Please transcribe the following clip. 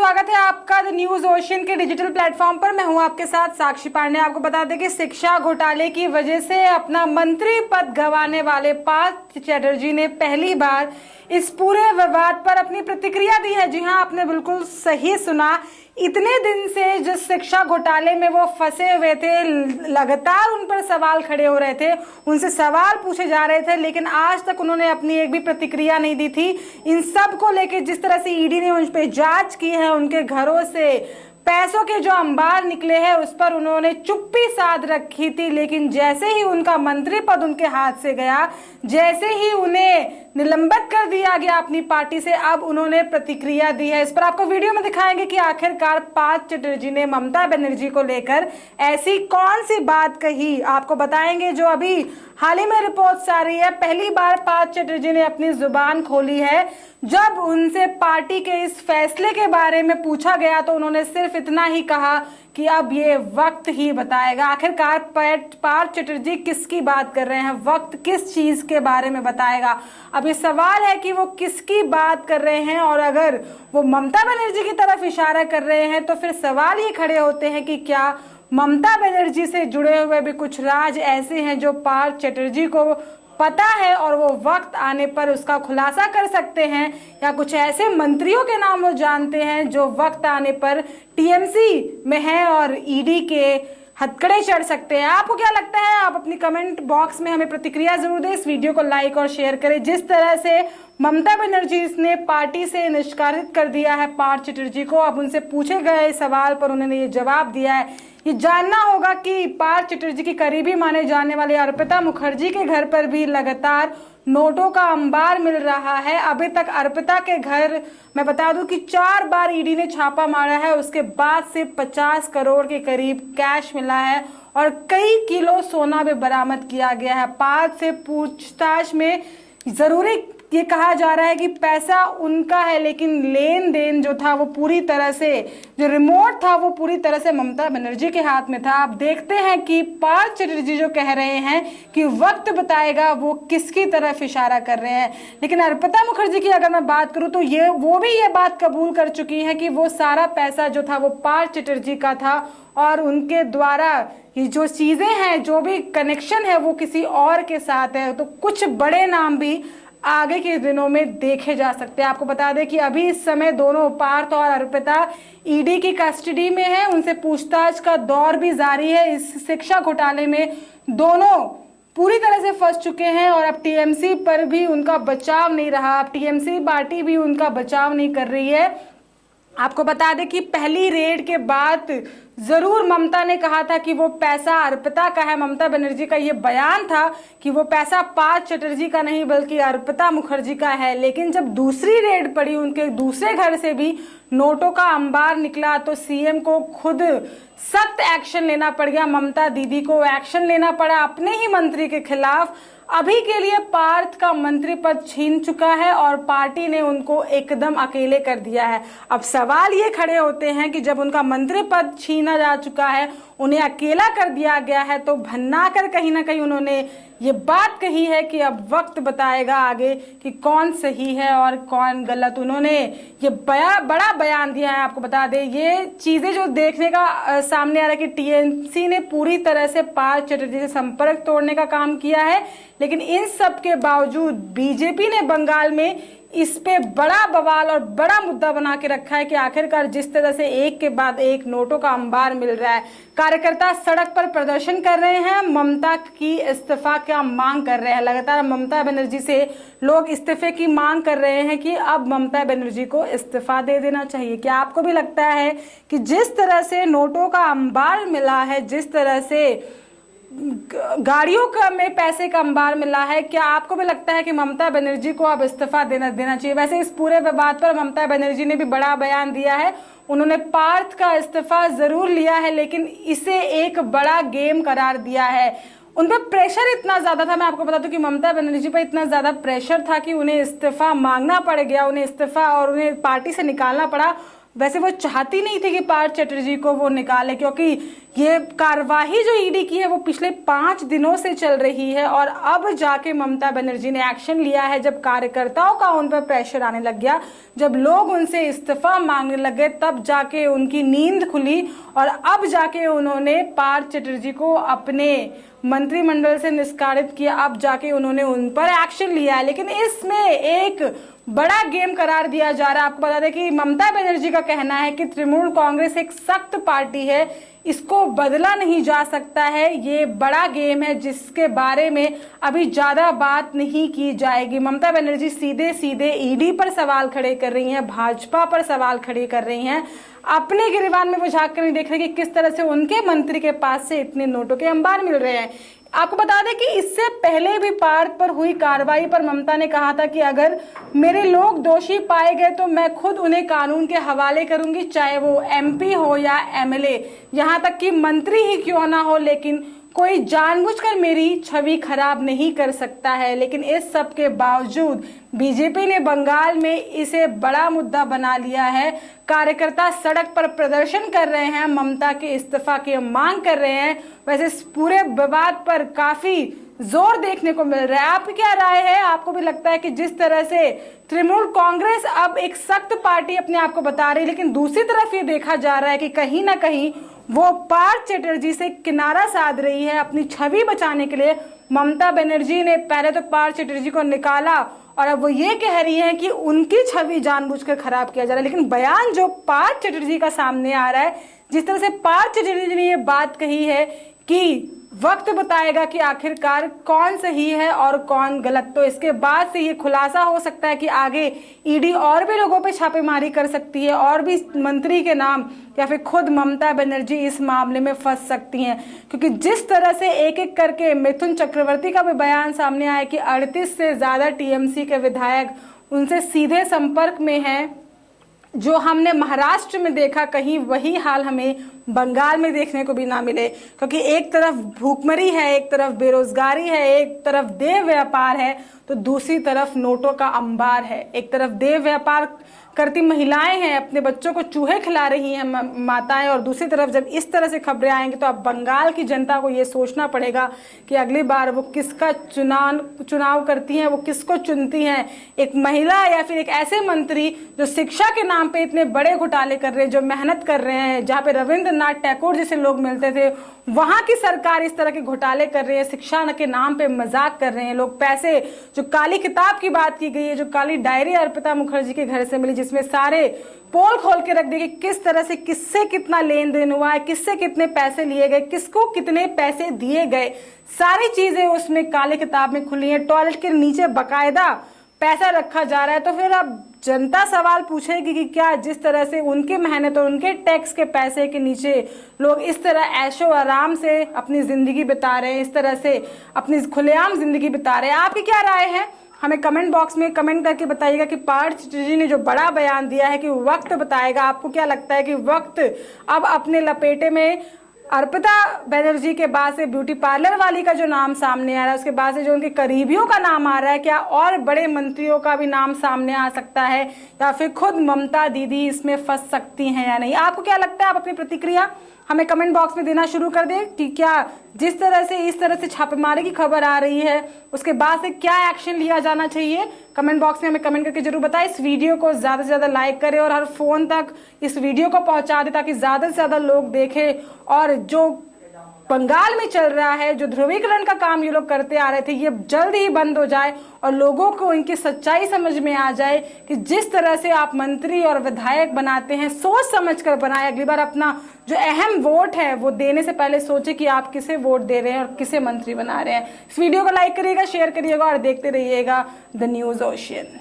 स्वागत है आपका द न्यूज ओशियन के डिजिटल प्लेटफॉर्म पर। मैं हूं आपके साथ साक्षी पांडे। आपको बता दें कि शिक्षा घोटाले की वजह से अपना मंत्री पद गंवाने वाले पार्थ चैटर्जी ने पहली बार इस पूरे विवाद पर अपनी प्रतिक्रिया दी है। जी हां, आपने बिल्कुल सही सुना। इतने दिन से जिस शिक्षा घोटाले में वो फंसे हुए थे, लगातार उन पर सवाल खड़े हो रहे थे, उनसे सवाल पूछे जा रहे थे, लेकिन आज तक उन्होंने अपनी एक भी प्रतिक्रिया नहीं दी थी। इन सब को लेकर जिस तरह से ईडी ने उन पर जांच की है, उनके घरों से पैसों के जो अंबार निकले हैं उस पर उन्होंने चुप्पी साध रखी थी। लेकिन जैसे ही उनका मंत्री पद उनके हाथ से गया, जैसे ही उन्हें निलंबित कर दिया गया अपनी पार्टी से, अब उन्होंने प्रतिक्रिया दी है। इस पर आपको वीडियो में दिखाएंगे कि आखिरकार पार्थ चैटर्जी ने ममता बनर्जी को लेकर ऐसी कौन सी बात कही। आपको बताएंगे जो अभी हाल ही में रिपोर्ट्स आ रही है। पहली बार पार्थ चैटर्जी ने अपनी जुबान खोली है। जब उनसे पार्टी के इस फैसले के बारे में पूछा गया तो उन्होंने सिर्फ इतना ही कहा कि अब ये वक्त ही बताएगा। आखिरकार पार्थ चैटर्जी किसकी बात कर रहे हैं, वक्त किस चीज के बारे में बताएगा। अब ये सवाल है कि वो किसकी बात कर रहे हैं, और अगर वो ममता बनर्जी की तरफ इशारा कर रहे हैं तो फिर सवाल ये खड़े होते हैं कि क्या ममता बनर्जी से जुड़े हुए भी कुछ राज ऐसे हैं जो पार्थ चैटर्जी को पता है और वो वक्त आने पर उसका खुलासा कर सकते हैं, या कुछ ऐसे मंत्रियों के नाम वो जानते हैं जो वक्त आने पर टीएमसी में हैं और ईडी के हथकड़े चढ़ सकते हैं। आपको क्या लगता है? आप अपनी कमेंट बॉक्स में हमें प्रतिक्रिया जरूर दें। इस वीडियो को लाइक और शेयर करें। जिस तरह से ममता बनर्जी ने पार्टी से निष्कासित कर दिया है पार्थ चैटर्जी को, अब उनसे पूछे गए सवाल पर उन्होंने ये जवाब दिया है। ये जानना होगा कि पार्थ चैटर्जी की करीबी माने जाने वाले अर्पिता मुखर्जी के घर पर भी लगातार नोटों का अंबार मिल रहा है। अभी तक अर्पिता के घर, मैं बता दूं कि 4 बार ईडी ने छापा मारा है, उसके बाद से 50 करोड़ के करीब कैश मिला है और कई किलो सोना भी बरामद किया गया है। पार्थ से पूछताछ में जरूरी ये कहा जा रहा है कि पैसा उनका है, लेकिन लेन देन जो था वो पूरी तरह से, जो रिमोट था वो पूरी तरह से ममता बनर्जी के हाथ में था। आप देखते हैं कि पार्थ चैटर्जी जो कह रहे हैं कि वक्त बताएगा, वो किसकी तरफ इशारा कर रहे हैं। लेकिन अर्पिता मुखर्जी की अगर मैं बात करूं तो वो भी ये बात कबूल कर चुकी हैं कि वो सारा पैसा जो था वो पार्थ चैटर्जी का था और उनके द्वारा ये जो चीजें हैं, जो भी कनेक्शन है वो किसी और के साथ है। तो कुछ बड़े नाम भी आगे के दिनों में देखे जा सकते हैं। आपको बता दें कि अभी इस समय दोनों पार्थ और अर्पिता ईडी की कस्टडी में है। उनसे पूछताछ का दौर भी जारी है। इस शिक्षा घोटाले में दोनों पूरी तरह से फंस चुके हैं और अब टीएमसी पर भी उनका बचाव नहीं रहा। अब टीएमसी पार्टी भी उनका बचाव नहीं कर रही है। आपको बता दें कि पहली रेड के बाद जरूर ममता ने कहा था कि वो पैसा अर्पिता का है। ममता बनर्जी का ये बयान था कि वो पैसा पार्थ चैटर्जी का नहीं बल्कि अर्पिता मुखर्जी का है। लेकिन जब दूसरी रेड पड़ी, उनके दूसरे घर से भी नोटों का अंबार निकला, तो सीएम को खुद सख्त एक्शन लेना पड़ गया। ममता दीदी को एक्शन लेना पड़ा अपने ही मंत्री के खिलाफ। अभी के लिए पार्थ का मंत्री पद छीन चुका है और पार्टी ने उनको एकदम अकेले कर दिया है। अब सवाल ये खड़े होते हैं कि जब उनका मंत्री पद छीना जा चुका है, उन्हें अकेला कर दिया गया है, तो भन्ना कर कहीं ना कहीं उन्होंने ये बात कही है कि अब वक्त बताएगा आगे कि कौन सही है और कौन गलत। उन्होंने ये बड़ा बयान दिया है। आपको बता दें, ये चीजें जो देखने का सामने आ रहा है कि टीएमसी ने पूरी तरह से पार्थ चैटर्जी से संपर्क तोड़ने का काम किया है, लेकिन इन सब के बावजूद बीजेपी ने बंगाल में इस पे बड़ा बवाल और बड़ा मुद्दा बना के रखा है कि आखिरकार जिस तरह से एक के बाद एक नोटों का अंबार मिल रहा है, कार्यकर्ता सड़क पर प्रदर्शन कर रहे हैं, ममता की इस्तीफा का मांग कर रहे हैं। लगातार ममता बनर्जी से लोग इस्तीफे की मांग कर रहे हैं कि अब ममता बनर्जी को इस्तीफा दे देना चाहिए। क्या आपको भी लगता है कि जिस तरह से नोटों का अंबार मिला है, जिस तरह से गाड़ियों का में पैसे का अंबार मिला है, क्या आपको भी लगता है कि ममता बनर्जी को अब इस्तीफा देना चाहिए? वैसे इस पूरे विवाद पर ममता बनर्जी ने भी बड़ा बयान दिया है। उन्होंने पार्थ का इस्तीफा जरूर लिया है, लेकिन इसे एक बड़ा गेम करार दिया है। उन पर प्रेशर इतना ज्यादा था, मैं आपको बता दूं कि ममता बनर्जी पर इतना ज्यादा प्रेशर था कि उन्हें इस्तीफा मांगना पड़ गया, उन्हें इस्तीफा और उन्हें पार्टी से निकालना पड़ा। वैसे वो चाहती नहीं थी कि पार्थ चैटर्जी को वो निकाले, क्योंकि ये कार्यवाही जो ईडी की है वो पिछले 5 दिनों से चल रही है और अब जाके ममता बनर्जी ने एक्शन लिया है। जब कार्यकर्ताओं का उन पर प्रेशर आने लग गया, जब लोग उनसे इस्तीफा मांगने लगे, तब जाके उनकी नींद खुली और अब जाके उन्होंने पार्थ चैटर्जी को अपने मंत्रिमंडल से निष्कासित किया। अब जाके उन्होंने उन पर एक्शन लिया है, लेकिन इसमें एक बड़ा गेम करार दिया जा रहा है। आपको बता दें कि ममता बनर्जी का कहना है कि तृणमूल कांग्रेस एक सख्त पार्टी है, इसको बदला नहीं जा सकता है। ये बड़ा गेम है जिसके बारे में अभी ज्यादा बात नहीं की जाएगी। ममता बनर्जी सीधे सीधे ईडी पर सवाल खड़े कर रही हैं, भाजपा पर सवाल खड़े कर रही हैं, अपने गिरबान में वो झांक कर नहीं देख रहे कि किस तरह से उनके मंत्री के पास से इतने नोटों के अंबार मिल रहे हैं। आपको बता दें कि इससे पहले भी पार्थ पर हुई कार्रवाई पर ममता ने कहा था कि अगर मेरे लोग दोषी पाए गए तो मैं खुद उन्हें कानून के हवाले करूंगी, चाहे वो एमपी हो या एमएलए, यहां तक कि मंत्री ही क्यों ना हो, लेकिन कोई जानबूझकर मेरी छवि खराब नहीं कर सकता है। लेकिन इस सब के बावजूद बीजेपी ने बंगाल में इसे बड़ा मुद्दा बना लिया है। कार्यकर्ता सड़क पर प्रदर्शन कर रहे हैं, ममता के इस्तीफा की मांग कर रहे हैं। वैसे इस पूरे विवाद पर काफी जोर देखने को मिल रहा है। आपकी क्या राय है? आपको भी लगता है कि जिस तरह से तृणमूल कांग्रेस अब एक सख्त पार्टी अपने आप को बता रही है, लेकिन दूसरी तरफ ये देखा जा रहा है कि कहीं ना कहीं वो पार्थ चैटर्जी से किनारा साध रही है अपनी छवि बचाने के लिए। ममता बनर्जी ने पहले तो पार्थ चैटर्जी को निकाला और अब वो ये कह रही है कि उनकी छवि जानबूझकर खराब किया जा रहा है। लेकिन बयान जो पार्थ चैटर्जी का सामने आ रहा है, जिस तरह से पार्थ चैटर्जी ने ये बात कही है कि वक्त बताएगा कि आखिरकार कौन सही है और कौन गलत, तो इसके बाद से ये खुलासा हो सकता है कि आगे ईडी और भी लोगों पे छापेमारी कर सकती है और भी मंत्री के नाम या फिर खुद ममता बनर्जी इस मामले में फंस सकती हैं। क्योंकि जिस तरह से एक एक करके मिथुन चक्रवर्ती का भी बयान सामने आया कि 38 से ज्यादा टीएमसी के विधायक उनसे सीधे संपर्क में हैं, जो हमने महाराष्ट्र में देखा, कहीं वही हाल हमें बंगाल में देखने को भी ना मिले। क्योंकि एक तरफ भूखमरी है, एक तरफ बेरोजगारी है, एक तरफ देह व्यापार है, तो दूसरी तरफ नोटों का अंबार है। एक तरफ देह व्यापार करती महिलाएं हैं, अपने बच्चों को चूहे खिला रही हैं माताएं, और दूसरी तरफ जब इस तरह से खबरें आएंगी तो अब बंगाल की जनता को ये सोचना पड़ेगा कि अगली बार वो किसका चुनाव करती हैं, वो किसको चुनती हैं। एक महिला या फिर एक ऐसे मंत्री जो शिक्षा के नाम पे इतने बड़े घोटाले कर रहे हैं, जो मेहनत कर रहे हैं, जहाँ पे रविंद्रनाथ टैगोर जैसे लोग मिलते थे, वहां की सरकार इस तरह के घोटाले कर रही है, शिक्षा के नाम पे मजाक कर रहे हैं लोग। पैसे, जो काली किताब की बात की गई है, जो काली डायरी अर्पिता मुखर्जी के घर से मिली, जिसमें सारे पोल खोल के रख दिए कि किस तरह से किससे कितना लेन देन हुआ है, किससे कितने पैसे लिए गए, किसको कितने पैसे दिए गए, सारी चीजें उसमें काली किताब में खुली हैं। टॉयलेट के नीचे बकायदा पैसा रखा जा रहा है। तो फिर अब जनता सवाल पूछेगी कि क्या जिस तरह से उनके मेहनत और उनके टैक्स के पैसे के नीचे लोग इस तरह ऐशो आराम से अपनी जिंदगी बिता रहे हैं, इस तरह से अपनी खुलेआम जिंदगी बिता रहे हैं। आपकी क्या राय है? हमें कमेंट बॉक्स में कमेंट करके बताइएगा कि पार्थ चैटर्जी ने जो बड़ा बयान दिया है कि वक्त बताएगा, आपको क्या लगता है कि वक्त अब अपने लपेटे में अर्पिता बनर्जी के बाद से ब्यूटी पार्लर वाली का जो नाम सामने आ रहा है, उसके बाद से जो उनके करीबियों का नाम आ रहा है, क्या और बड़े मंत्रियों का भी नाम सामने आ सकता है, या फिर खुद ममता दीदी इसमें फंस सकती हैं या नहीं? आपको क्या लगता है? आप अपनी प्रतिक्रिया हमें कमेंट बॉक्स में देना शुरू कर दें कि क्या जिस तरह से इस तरह से छापेमारी की खबर आ रही है, उसके बाद से क्या एक्शन लिया जाना चाहिए। कमेंट बॉक्स में हमें कमेंट करके जरूर बताएं। इस वीडियो को ज्यादा से ज्यादा लाइक करें और हर फोन तक इस वीडियो को पहुंचा दें ताकि ज्यादा से ज्यादा लोग देखें। और जो बंगाल में चल रहा है, जो ध्रुवीकरण का काम ये लोग करते आ रहे थे, ये जल्द ही बंद हो जाए और लोगों को इनकी सच्चाई समझ में आ जाए कि जिस तरह से आप मंत्री और विधायक बनाते हैं, सोच समझ कर बनाए। अगली बार अपना जो अहम वोट है वो देने से पहले सोचे कि आप किसे वोट दे रहे हैं और किसे मंत्री बना रहे हैं। इस वीडियो को लाइक करिएगा, शेयर करिएगा और देखते रहिएगा द न्यूज़ ओशियन।